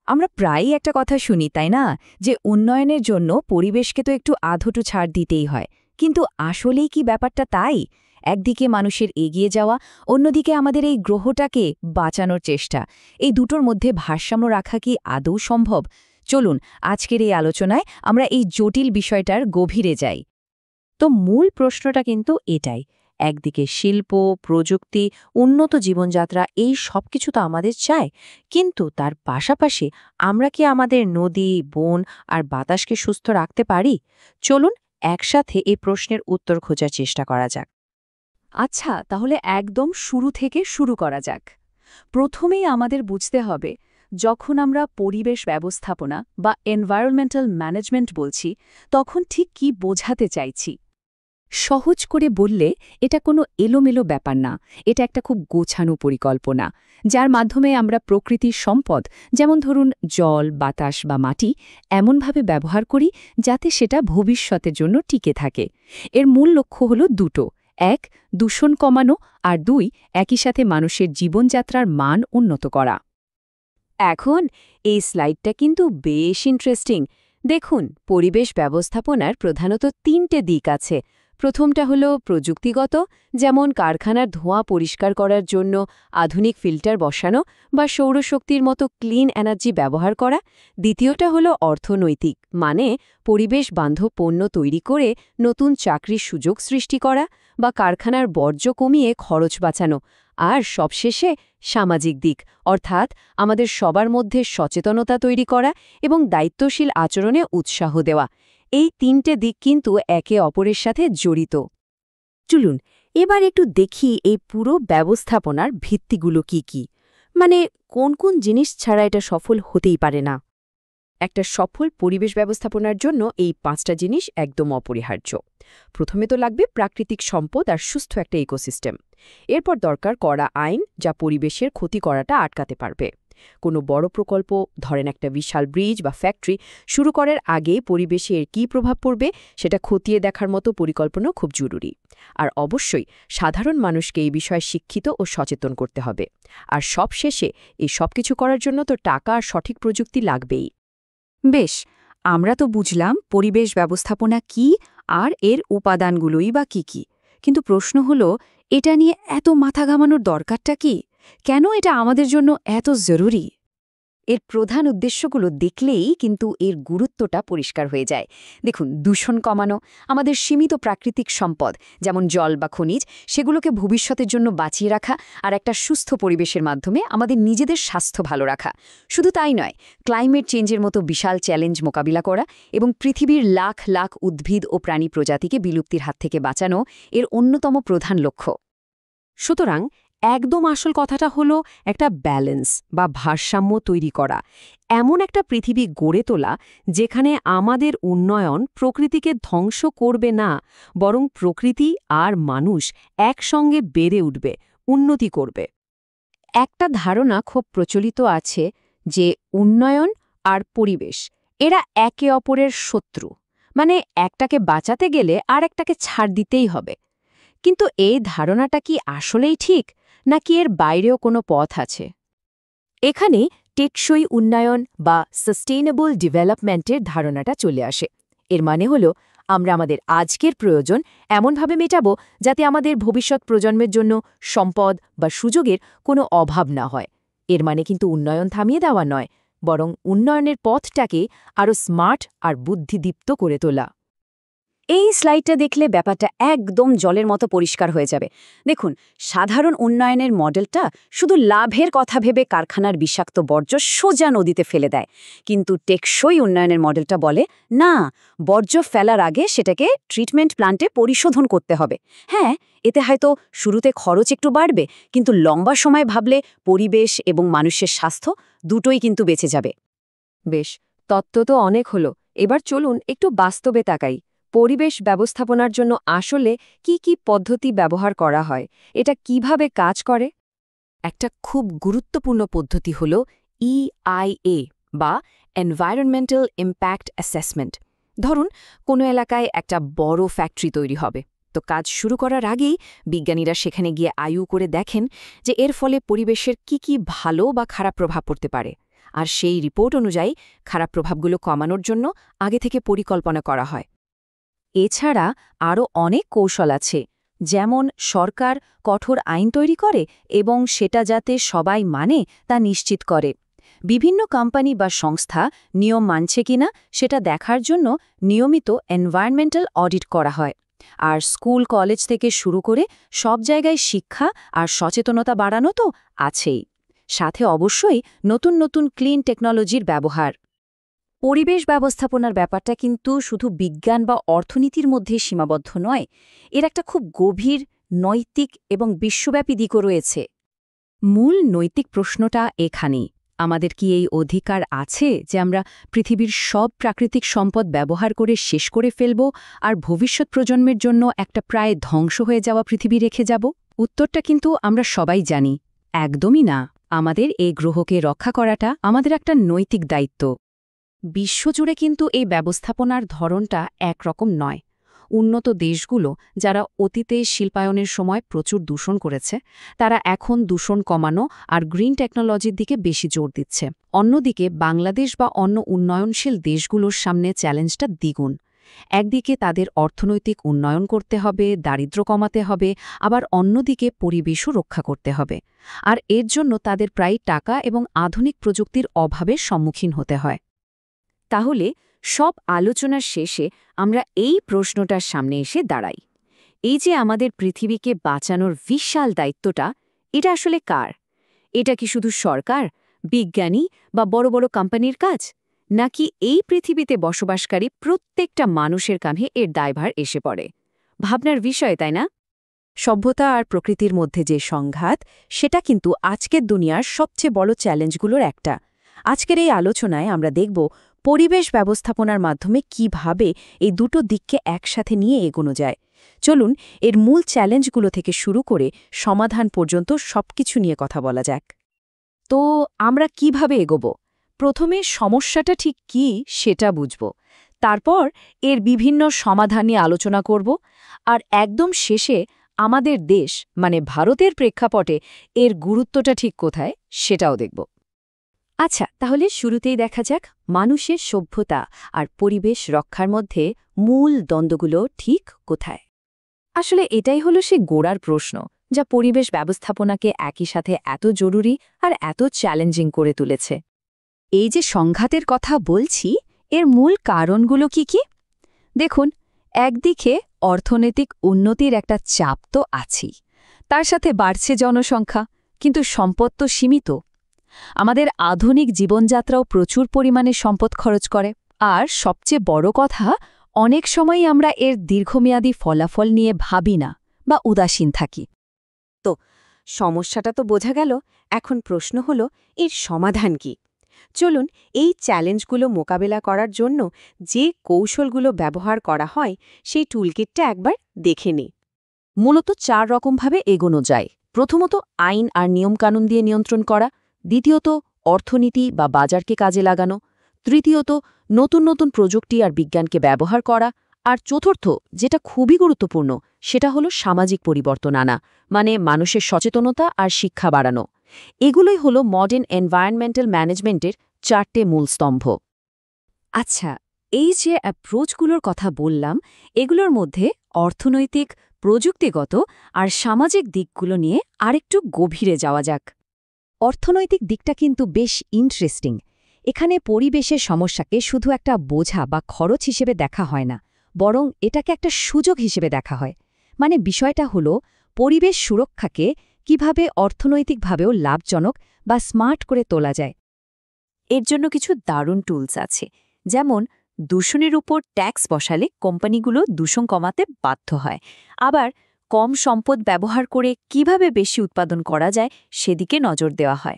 আমরা প্রায়ই একটা কথা শুনি তাই না, যে উন্নয়নের জন্য পরিবেশকে তো একটু আধটু ছাড় দিতেই হয়। কিন্তু আসলেই কি ব্যাপারটা তাই? একদিকে মানুষের এগিয়ে যাওয়া, অন্যদিকে আমাদের এই গ্রহটাকে বাঁচানোর চেষ্টা, এই দুটোর মধ্যে ভারসাম্য রাখা কি আদৌ সম্ভব? চলুন আজকের এই আলোচনায় আমরা এই জটিল বিষয়টার গভীরে যাই। তো মূল প্রশ্নটা কিন্তু এটাই। একদিকে শিল্প, প্রযুক্তি, উন্নত জীবনযাত্রা এই সবকিছু তো আমাদের চাই, কিন্তু তার পাশাপাশি আমরা কি আমাদের নদী, বন আর বাতাসকে সুস্থ রাখতে পারি? চলুন একসাথে এই প্রশ্নের উত্তর খোঁজার চেষ্টা করা যাক। আচ্ছা, তাহলে একদম শুরু থেকে শুরু করা যাক। প্রথমেই আমাদের বুঝতে হবে, যখন আমরা পরিবেশ ব্যবস্থাপনা বা এনভায়রনমেন্টাল ম্যানেজমেন্ট বলছি, তখন ঠিক কি বোঝাতে চাইছি। সহজ করে বললে এটা কোনো এলোমেলো ব্যাপার না, এটা একটা খুব গোছানো পরিকল্পনা, যার মাধ্যমে আমরা প্রকৃতির সম্পদ, যেমন ধরুন জল, বাতাস বা মাটি, এমনভাবে ব্যবহার করি যাতে সেটা ভবিষ্যতের জন্য টিকে থাকে। এর মূল লক্ষ্য হল দুটো: এক, দূষণ কমানো, আর দুই, একই সাথে মানুষের জীবনযাত্রার মান উন্নত করা। এখন এই স্লাইডটা কিন্তু বেশ ইন্টারেস্টিং। দেখুন, পরিবেশ ব্যবস্থাপনার প্রধানত তিনটে দিক আছে। প্রথমটা হলো প্রযুক্তিগত, যেমন কারখানার ধোঁয়া পরিষ্কার করার জন্য আধুনিক ফিল্টার বসানো বা সৌরশক্তির মতো ক্লিন এনার্জি ব্যবহার করা। দ্বিতীয়টা হলো অর্থনৈতিক, মানে পরিবেশ বান্ধব পণ্য তৈরি করে নতুন চাকরির সুযোগ সৃষ্টি করা বা কারখানার বর্জ্য কমিয়ে খরচ বাঁচানো। আর সবশেষে সামাজিক দিক, অর্থাৎ আমাদের সবার মধ্যে সচেতনতা তৈরি করা এবং দায়িত্বশীল আচরণে উৎসাহ দেওয়া। এই তিনটে দিক কিন্তু একে অপরের সাথে জড়িত। চলুন এবার একটু দেখি এই পুরো ব্যবস্থাপনার ভিত্তিগুলো কি কি, মানে কোন কোন জিনিস ছাড়া এটা সফল হতেই পারে না। একটা সফল পরিবেশ ব্যবস্থাপনার জন্য এই 5টা জিনিস একদম অপরিহার্য। প্রথমে তো লাগবে প্রাকৃতিক সম্পদ আর সুস্থ একটা ইকোসিস্টেম। এরপর দরকার কড়া আইন, যা পরিবেশের ক্ষতি করাটা আটকাতে পারবে। কোনো বড় প্রকল্প, ধরেন একটা বিশাল ব্রিজ বা ফ্যাক্টরি, শুরু করার আগে পরিবেশে এর কী প্রভাব পড়বে সেটা খতিয়ে দেখার মতো পরিকল্পনা খুব জরুরি। আর অবশ্যই সাধারণ মানুষকে এই বিষয়ে শিক্ষিত ও সচেতন করতে হবে। আর সবশেষে এই সবকিছু করার জন্য তো টাকা আর সঠিক প্রযুক্তি লাগবেই। বেশ, আমরা তো বুঝলাম পরিবেশ ব্যবস্থাপনা কি আর এর উপাদানগুলোই বা কি কি। কিন্তু প্রশ্ন হলো, এটা নিয়ে এত মাথা ঘামানোর দরকারটা কি? কেন এটা আমাদের জন্য এত জরুরি? এর প্রধান উদ্দেশ্যগুলো দেখলেই কিন্তু এর গুরুত্বটা পরিষ্কার হয়ে যায়। দেখুন, দূষণ কমানো, আমাদের সীমিত প্রাকৃতিক সম্পদ যেমন জল বা খনিজ, সেগুলোকে ভবিষ্যতের জন্য বাঁচিয়ে রাখা, আর একটা সুস্থ পরিবেশের মাধ্যমে আমাদের নিজেদের স্বাস্থ্য ভালো রাখা। শুধু তাই নয়, ক্লাইমেট চেঞ্জের মতো বিশাল চ্যালেঞ্জ মোকাবিলা করা এবং পৃথিবীর লাখ লাখ উদ্ভিদ ও প্রাণী প্রজাতিকে বিলুপ্তির হাত থেকে বাঁচানো এর অন্যতম প্রধান লক্ষ্য। সুতরাং একদম আসল কথাটা হলো একটা ব্যালেন্স বা ভারসাম্য তৈরি করা, এমন একটা পৃথিবী গড়ে তোলা যেখানে আমাদের উন্নয়ন প্রকৃতিকে ধ্বংস করবে না, বরং প্রকৃতি আর মানুষ একসঙ্গে বেড়ে উঠবে, উন্নতি করবে। একটা ধারণা খুব প্রচলিত আছে যে উন্নয়ন আর পরিবেশ এরা একে অপরের শত্রু, মানে একটাকে বাঁচাতে গেলে আর একটাকে ছাড় দিতেই হবে। কিন্তু এই ধারণাটা কি আসলেই ঠিক, নাকি এর বাইরেও কোনো পথ আছে? এখানে টেকসই উন্নয়ন বা সাস্টেইনেবল ডেভেলপমেন্টের ধারণাটা চলে আসে। এর মানে হলো, আমরা আমাদের আজকের প্রয়োজন এমনভাবে মেটাবো যাতে আমাদের ভবিষ্যৎ প্রজন্মের জন্য সম্পদ বা সুযোগের কোনো অভাব না হয়। এর মানে কিন্তু উন্নয়ন থামিয়ে দেওয়া নয়, বরং উন্নয়নের পথটাকে আরও স্মার্ট আর বুদ্ধিদীপ্ত করে তোলা। এই স্লাইডটা দেখলে ব্যাপারটা একদম জলের মতো পরিষ্কার হয়ে যাবে। দেখুন, সাধারণ উন্নয়নের মডেলটা শুধু লাভের কথা ভেবে কারখানার বিষাক্ত বর্জ্য সোজা নদীতে ফেলে দেয়। কিন্তু টেকসই উন্নয়নের মডেলটা বলে, না, বর্জ্য ফেলার আগে সেটাকে ট্রিটমেন্ট প্ল্যান্টে পরিশোধন করতে হবে। হ্যাঁ, এতে হয়তো শুরুতে খরচ একটু বাড়বে, কিন্তু লম্বা সময় ভাবলে পরিবেশ এবং মানুষের স্বাস্থ্য দুটোই কিন্তু বেঁচে যাবে। বেশ, তত্ত্ব তো অনেক হলো, এবার চলুন একটু বাস্তবে তাকাই। পরিবেশ ব্যবস্থাপনার জন্য আসলে কি কি পদ্ধতি ব্যবহার করা হয়, এটা কিভাবে কাজ করে? একটা খুব গুরুত্বপূর্ণ পদ্ধতি হল EIA বা এনভায়রনমেন্টাল ইম্প্যাক্ট অ্যাসেসমেন্ট। ধরুন, কোনো এলাকায় একটা বড় ফ্যাক্টরি তৈরি হবে, তো কাজ শুরু করার আগেই বিজ্ঞানীরা সেখানে গিয়ে আয়ু করে দেখেন যে এর ফলে পরিবেশের কি কি ভালো বা খারাপ প্রভাব পড়তে পারে। আর সেই রিপোর্ট অনুযায়ী খারাপ প্রভাবগুলো কমানোর জন্য আগে থেকে পরিকল্পনা করা হয়। এছাড়া আরও অনেক কৌশল আছে, যেমন সরকার কঠোর আইন তৈরি করে এবং সেটা যাতে সবাই মানে তা নিশ্চিত করে। বিভিন্ন কোম্পানি বা সংস্থা নিয়ম মানছে কিনা সেটা দেখার জন্য নিয়মিত এনভায়রনমেন্টাল অডিট করা হয়। আর স্কুল কলেজ থেকে শুরু করে সব জায়গায় শিক্ষা আর সচেতনতা বাড়ানো তো আছেই, সাথে অবশ্যই নতুন নতুন ক্লিন টেকনোলজির ব্যবহার। পরিবেশ ব্যবস্থাপনার ব্যাপারটা কিন্তু শুধু বিজ্ঞান বা অর্থনীতির মধ্যে সীমাবদ্ধ নয়, এর একটা খুব গভীর নৈতিক এবং বিশ্বব্যাপী দিকও রয়েছে। মূল নৈতিক প্রশ্নটা এখানেই, আমাদের কি এই অধিকার আছে যে আমরা পৃথিবীর সব প্রাকৃতিক সম্পদ ব্যবহার করে শেষ করে ফেলব আর ভবিষ্যৎ প্রজন্মের জন্য একটা প্রায় ধ্বংস হয়ে যাওয়া পৃথিবী রেখে যাব? উত্তরটা কিন্তু আমরা সবাই জানি, একদমই না। আমাদের এই গ্রহকে রক্ষা করাটা আমাদের একটা নৈতিক দায়িত্ব। বিশ্বজুড়ে কিন্তু এই ব্যবস্থাপনার ধরনটা একরকম নয়। উন্নত দেশগুলো, যারা অতীতে শিল্পায়নের সময় প্রচুর দূষণ করেছে, তারা এখন দূষণ কমানো আর গ্রিন টেকনোলজির দিকে বেশি জোর দিচ্ছে। অন্যদিকে বাংলাদেশ বা অন্য উন্নয়নশীল দেশগুলোর সামনে চ্যালেঞ্জটা দ্বিগুণ। একদিকে তাদের অর্থনৈতিক উন্নয়ন করতে হবে, দারিদ্র্য কমাতে হবে, আবার অন্যদিকে পরিবেশও রক্ষা করতে হবে। আর এর জন্য তাদের প্রায় টাকা এবং আধুনিক প্রযুক্তির অভাবের সম্মুখীন হতে হয়। তাহলে সব আলোচনার শেষে আমরা এই প্রশ্নটার সামনে এসে দাঁড়াই, এই যে আমাদের পৃথিবীকে বাঁচানোর বিশাল দায়িত্বটা, এটা আসলে কার? এটা কি শুধু সরকার, বিজ্ঞানী বা বড় বড় কোম্পানির কাজ, নাকি এই পৃথিবীতে বসবাসকারী প্রত্যেকটা মানুষের কাঁধে এর দায়ভার এসে পড়ে? ভাবনার বিষয়, তাই না? সভ্যতা আর প্রকৃতির মধ্যে যে সংঘাত, সেটা কিন্তু আজকের দুনিয়ার সবচেয়ে বড় চ্যালেঞ্জগুলোর একটা। আজকের এই আলোচনায় আমরা দেখব পরিবেশ ব্যবস্থাপনার মাধ্যমে কিভাবে এই দুটো দিককে একসাথে নিয়ে এগোনো যায়। চলুন এর মূল চ্যালেঞ্জগুলো থেকে শুরু করে সমাধান পর্যন্ত সবকিছু নিয়ে কথা বলা যাক। তো আমরা কিভাবে এগোব? প্রথমে সমস্যাটা ঠিক কী সেটা বুঝব, তারপর এর বিভিন্ন সমাধান নিয়ে আলোচনা করব, আর একদম শেষে আমাদের দেশ মানে ভারতের প্রেক্ষাপটে এর গুরুত্বটা ঠিক কোথায় সেটাও দেখব। আচ্ছা, তাহলে শুরুতেই দেখা যাক মানুষের সভ্যতা আর পরিবেশ রক্ষার মধ্যে মূল দ্বন্দ্বগুলো ঠিক কোথায়। আসলে এটাই হলো সে গোড়ার প্রশ্ন, যা পরিবেশ ব্যবস্থাপনাকে একই সাথে এত জরুরি আর এত চ্যালেঞ্জিং করে তুলেছে। এই যে সংঘাতের কথা বলছি, এর মূল কারণগুলো কি কি? দেখুন, একদিকে অর্থনৈতিক উন্নতির একটা চাপ তো আছেই, তার সাথে বাড়ছে জনসংখ্যা, কিন্তু সম্পদ তো সীমিত। আমাদের আধুনিক জীবনযাত্রাও প্রচুর পরিমাণে সম্পদ খরচ করে, আর সবচেয়ে বড় কথা, অনেক সময়ই আমরা এর দীর্ঘমেয়াদী ফলাফল নিয়ে ভাবি না বা উদাসীন থাকি। তো সমস্যাটা তো বোঝা গেল, এখন প্রশ্ন হলো এর সমাধান কি? চলুন এই চ্যালেঞ্জগুলো মোকাবেলা করার জন্য যে কৌশলগুলো ব্যবহার করা হয় সেই টুলকিটটা একবার দেখে নিই। মূলত 4 রকমভাবে এগোনো যায়। প্রথমত আইন আর নিয়মকানুন দিয়ে নিয়ন্ত্রণ করা, দ্বিতীয়ত অর্থনীতি বা বাজারকে কাজে লাগানো, তৃতীয়ত নতুন নতুন প্রযুক্তি আর বিজ্ঞানকে ব্যবহার করা, আর চতুর্থ, যেটা খুবই গুরুত্বপূর্ণ, সেটা হলো সামাজিক পরিবর্তন আনা, মানে মানুষের সচেতনতা আর শিক্ষা বাড়ানো। এগুলোই হলো মডার্ন এনভায়রনমেন্টাল ম্যানেজমেন্টের 4টে মূল স্তম্ভ। আচ্ছা, এই যে অ্যাপ্রোচগুলোর কথা বললাম, এগুলোর মধ্যে অর্থনৈতিক, প্রযুক্তিগত আর সামাজিক দিকগুলো নিয়ে আরেকটু গভীরে যাওয়া যাক। অর্থনৈতিক দিকটা কিন্তু বেশ ইন্টারেস্টিং। এখানে পরিবেশের সমস্যাকে শুধু একটা বোঝা বা খরচ হিসেবে দেখা হয় না, বরং এটাকে একটা সুযোগ হিসেবে দেখা হয়। মানে বিষয়টা হলো পরিবেশ সুরক্ষাকে কিভাবে অর্থনৈতিকভাবেও লাভজনক বা স্মার্ট করে তোলা যায়। এর জন্য কিছু দারুণ টুলস আছে, যেমন দূষণের উপর ট্যাক্স বসালে কোম্পানিগুলো দূষণ কমাতে বাধ্য হয়, আবার কম সম্পদ ব্যবহার করে কিভাবে বেশি উৎপাদন করা যায় সেদিকে নজর দেওয়া হয়।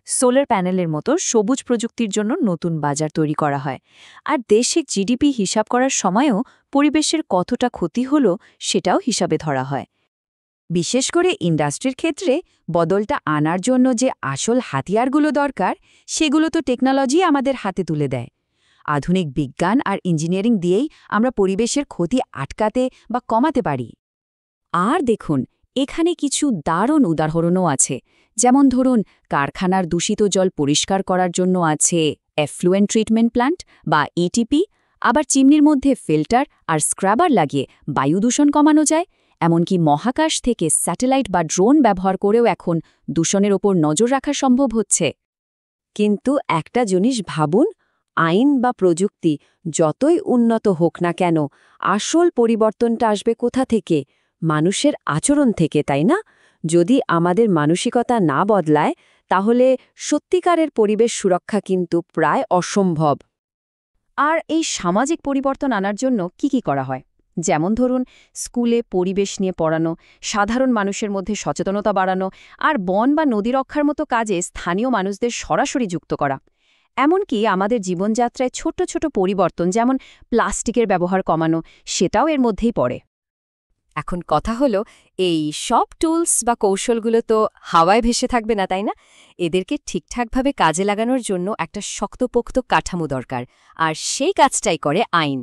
সোলার প্যানেলের মতো সবুজ প্রযুক্তির জন্য নতুন বাজার তৈরি করা হয়। আর দেশে জিডিপি হিসাব করার সময়ও পরিবেশের কতটা ক্ষতি হলো সেটাও হিসাবে ধরা হয়। বিশেষ করে ইন্ডাস্ট্রির ক্ষেত্রে বদলটা আনার জন্য যে আসল হাতিয়ারগুলো দরকার, সেগুলো তো টেকনোলজি আমাদের হাতে তুলে দেয়। আধুনিক বিজ্ঞান আর ইঞ্জিনিয়ারিং দিয়েই আমরা পরিবেশের ক্ষতি আটকাতে বা কমাতে পারি। আর দেখুন, এখানে কিছু দারুণ উদাহরণও আছে, যেমন ধরুন কারখানার দূষিত জল পরিষ্কার করার জন্য আছে এফ্লুয়েন্ট ট্রিটমেন্ট প্ল্যান্ট বা ইটিপি, আবার চিমনির মধ্যে ফিল্টার আর স্ক্রাবার লাগিয়ে বায়ু দূষণ কমানো যায়। এমনকি মহাকাশ থেকে স্যাটেলাইট বা ড্রোন ব্যবহার করেও এখন দূষণের ওপর নজর রাখা সম্ভব হচ্ছে। কিন্তু একটা জিনিস ভাবুন, আইন বা প্রযুক্তি যতই উন্নত হোক না কেন, আসল পরিবর্তনটা আসবে কোথা থেকে? মানুষের আচরণ থেকে, তাই না? যদি আমাদের মানসিকতা না বদলায়, তাহলে সত্যিকারের পরিবেশ সুরক্ষা কিন্তু প্রায় অসম্ভব। আর এই সামাজিক পরিবর্তন আনার জন্য কি করা হয়? যেমন ধরুন স্কুলে পরিবেশ নিয়ে পড়ানো, সাধারণ মানুষের মধ্যে সচেতনতা বাড়ানো, আর বন বা নদী রক্ষার মতো কাজে স্থানীয় মানুষদের সরাসরি যুক্ত করা। এমনকি আমাদের জীবনযাত্রায় ছোট ছোট পরিবর্তন, যেমন প্লাস্টিকের ব্যবহার কমানো, সেটাও এর মধ্যেই পড়ে। এখন কথা হলো, এই সব টুলস বা কৌশলগুলো তো হাওয়ায় ভেসে থাকবে না, তাই না? এদেরকে ঠিকঠাকভাবে কাজে লাগানোর জন্য একটা শক্তপোক্ত কাঠামো দরকার, আর সেই কাজটাই করে আইন।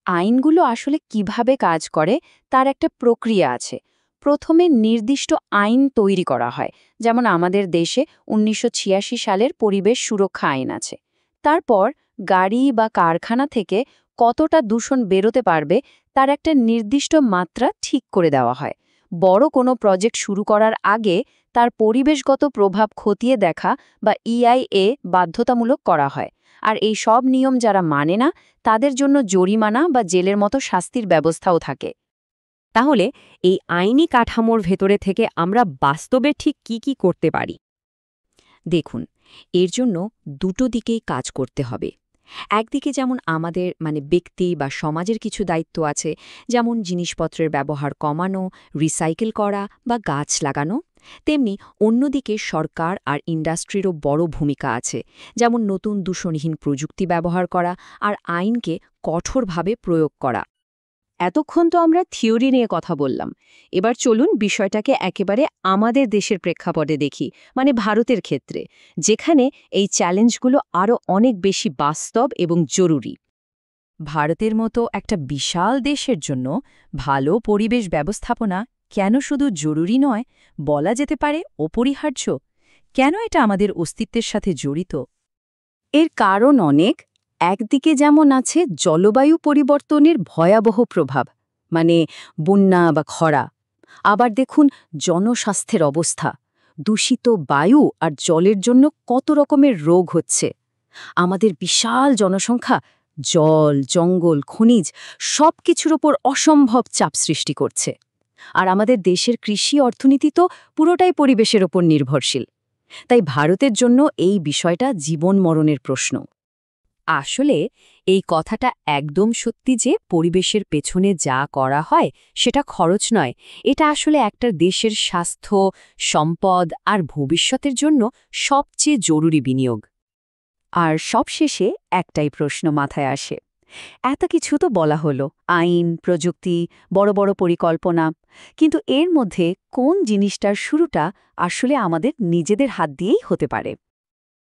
আইনগুলো আসলে কিভাবে কাজ করে তার একটা প্রক্রিয়া আছে। প্রথমে নির্দিষ্ট আইন তৈরি করা হয়, যেমন আমাদের দেশে ১৯৮৬ সালের পরিবেশ সুরক্ষা আইন আছে। তারপর গাড়ি বা কারখানা থেকে কতটা দূষণ বেরোতে পারবে তার একটা নির্দিষ্ট মাত্রা ঠিক করে দেওয়া হয়। বড় কোনো প্রজেক্ট শুরু করার আগে তার পরিবেশগত প্রভাব খতিয়ে দেখা বা ইআইএ বাধ্যতামূলক করা হয়। আর এই সব নিয়ম যারা মানে না, তাদের জন্য জরিমানা বা জেলের মতো শাস্তির ব্যবস্থাও থাকে। তাহলে এই আইনি কাঠামোর ভেতরে থেকে আমরা বাস্তবে ঠিক কি করতে পারি? দেখুন, এর জন্য দুটো দিকেই কাজ করতে হবে। একদিকে যেমন আমাদের ব্যক্তি বা সমাজের কিছু দায়িত্ব আছে, যেমন জিনিসপত্রের ব্যবহার কমানো, রিসাইকেল করা বা গাছ লাগানো। তেমনি অন্যদিকে সরকার আর ইন্ডাস্ট্রিরও বড় ভূমিকা আছে, যেমন নতুন দূষণহীন প্রযুক্তি ব্যবহার করা আর আইনকে কঠোরভাবে প্রয়োগ করা। এতক্ষণ তো আমরা থিওরি নিয়ে কথা বললাম। এবার চলুন বিষয়টাকে একেবারে আমাদের দেশের প্রেক্ষাপটে দেখি, ভারতের ক্ষেত্রে, যেখানে এই চ্যালেঞ্জগুলো আরও অনেক বেশি বাস্তব এবং জরুরি। ভারতের মতো একটা বিশাল দেশের জন্য ভালো পরিবেশ ব্যবস্থাপনা কেন শুধু জরুরি নয়, বলা যেতে পারে অপরিহার্য? কেন এটা আমাদের অস্তিত্বের সাথে জড়িত? এর কারণ অনেক। একদিকে যেমন আছে জলবায়ু পরিবর্তনের ভয়াবহ প্রভাব, বন্যা বা খরা। আবার দেখুন জনস্বাস্থ্যের অবস্থা, দূষিত বায়ু আর জলের জন্য কত রকমের রোগ হচ্ছে। আমাদের বিশাল জনসংখ্যা জল, জঙ্গল, খনিজ সব কিছুর ওপর অসম্ভব চাপ সৃষ্টি করছে। আর আমাদের দেশের কৃষি অর্থনীতি তো পুরোটাই পরিবেশের ওপর নির্ভরশীল। তাই ভারতের জন্য এই বিষয়টা জীবন মরণের প্রশ্ন। আসলে এই কথাটা একদম সত্যি যে পরিবেশের পেছনে যা করা হয় সেটা খরচ নয়, এটা আসলে একটা দেশের স্বাস্থ্য, সম্পদ আর ভবিষ্যতের জন্য সবচেয়ে জরুরি বিনিয়োগ। আর সবশেষে একটাই প্রশ্ন মাথায় আসে, এত কিছু তো বলা হলো, আইন, প্রযুক্তি, বড় বড় পরিকল্পনা, কিন্তু এর মধ্যে কোন জিনিসটার শুরুটা আসলে আমাদের নিজেদের হাত দিয়েই হতে পারে?